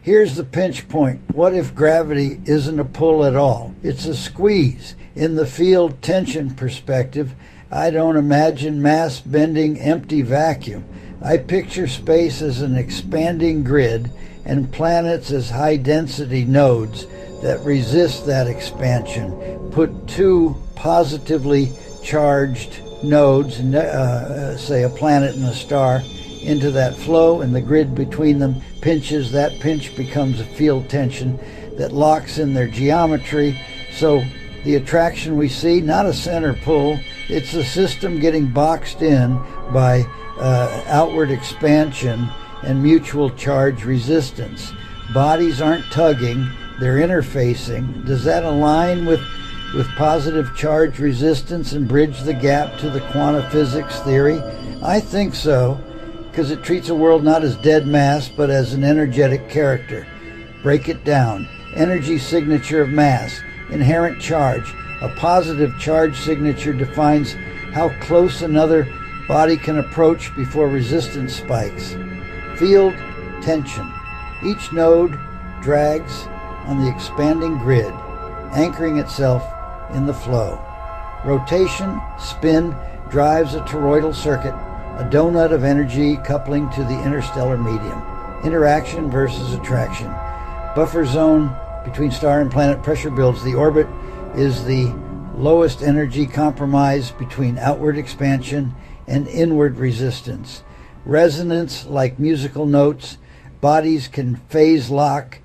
Here's the pinch point. What if gravity isn't a pull at all? It's a squeeze. In the field tension perspective, I don't imagine mass bending empty vacuum. I picture space as an expanding grid and planets as high-density nodes that resist that expansion. Put two positively charged nodes, say a planet and a star, into that flow, and the grid between them pinches. That pinch becomes a field tension that locks in their geometry. So the attraction we see, not a center pull, it's the system getting boxed in by outward expansion and mutual charge resistance. Bodies aren't tugging, they're interfacing. Does that align with positive charge resistance and bridge the gap to the quantum physics theory? I think so, because it treats a world not as dead mass, but as an energetic character. Break it down. Energy signature of mass, inherent charge. A positive charge signature defines how close another body can approach before resistance spikes. Field tension. Each node drags on the expanding grid, anchoring itself in the flow. Rotation, spin, drives a toroidal circuit, a donut of energy coupling to the interstellar medium. Interaction versus attraction. Buffer zone between star and planet pressure builds. The orbit is the lowest energy compromise between outward expansion and inward resistance. Resonance, like musical notes, bodies can phase lock.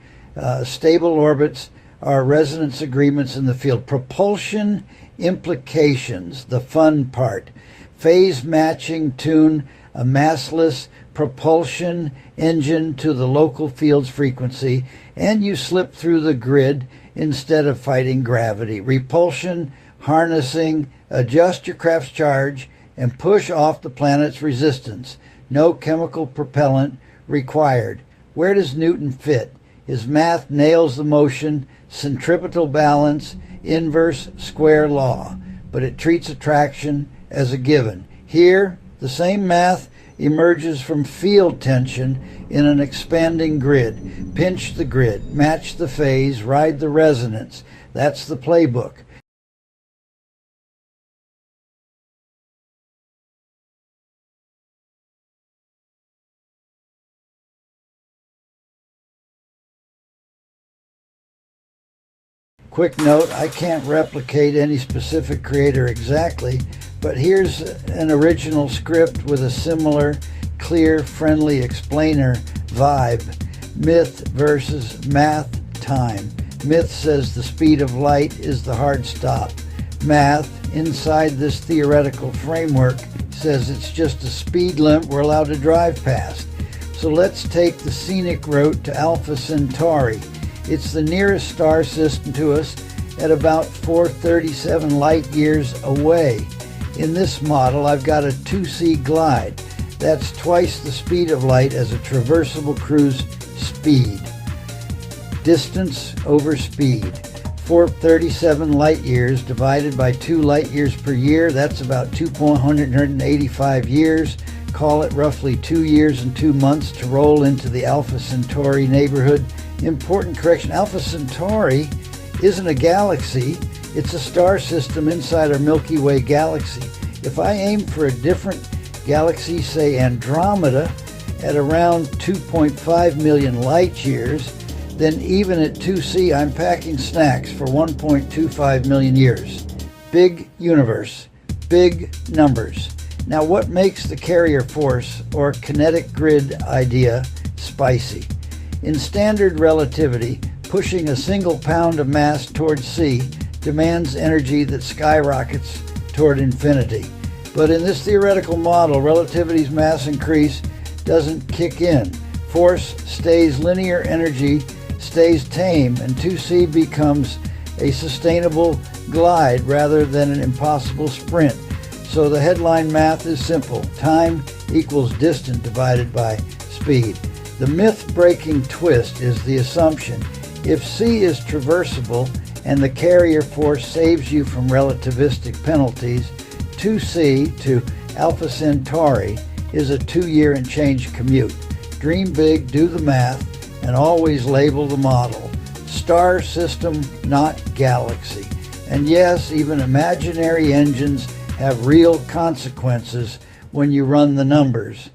Stable orbits are resonance agreements in the field. Propulsion implications, the fun part. Phase matching tune a massless propulsion engine to the local field's frequency, and you slip through the grid instead of fighting gravity. Repulsion, harnessing, adjust your craft's charge, and push off the planet's resistance. No chemical propellant required. Where does Newton fit? His math nails the motion, centripetal balance, inverse square law, but it treats attraction as a given. Here, the same math emerges from field tension in an expanding grid. Pinch the grid, match the phase, ride the resonance. That's the playbook. Quick note, I can't replicate any specific creator exactly, but here's an original script with a similar, clear, friendly explainer vibe. Myth versus math time. Myth says the speed of light is the hard stop. Math, inside this theoretical framework, says it's just a speed limit we're allowed to drive past. So let's take the scenic route to Alpha Centauri. It's the nearest star system to us at about 437 light years away. In this model, I've got a 2C glide. That's twice the speed of light as a traversable cruise speed. Distance over speed. 437 light years divided by 2 light years per year, that's about 2,185 years. Call it roughly 2 years and 2 months to roll into the Alpha Centauri neighborhood. Important correction, Alpha Centauri isn't a galaxy, it's a star system inside our Milky Way galaxy. If I aim for a different galaxy, say Andromeda, at around 2.5 million light years, then even at 2C I'm packing snacks for 1.25 million years. Big universe, big numbers. Now what makes the carrier force or kinetic grid idea spicy? In standard relativity, pushing a single pound of mass towards C demands energy that skyrockets toward infinity. But in this theoretical model, relativity's mass increase doesn't kick in. Force stays linear, energy stays tame, and 2C becomes a sustainable glide rather than an impossible sprint. So the headline math is simple. Time equals distance divided by speed. The myth-breaking twist is the assumption if C is traversable and the carrier force saves you from relativistic penalties, 2C to Alpha Centauri is a 2-year and change commute. Dream big, do the math, and always label the model. Star system, not galaxy. And yes, even imaginary engines have real consequences when you run the numbers.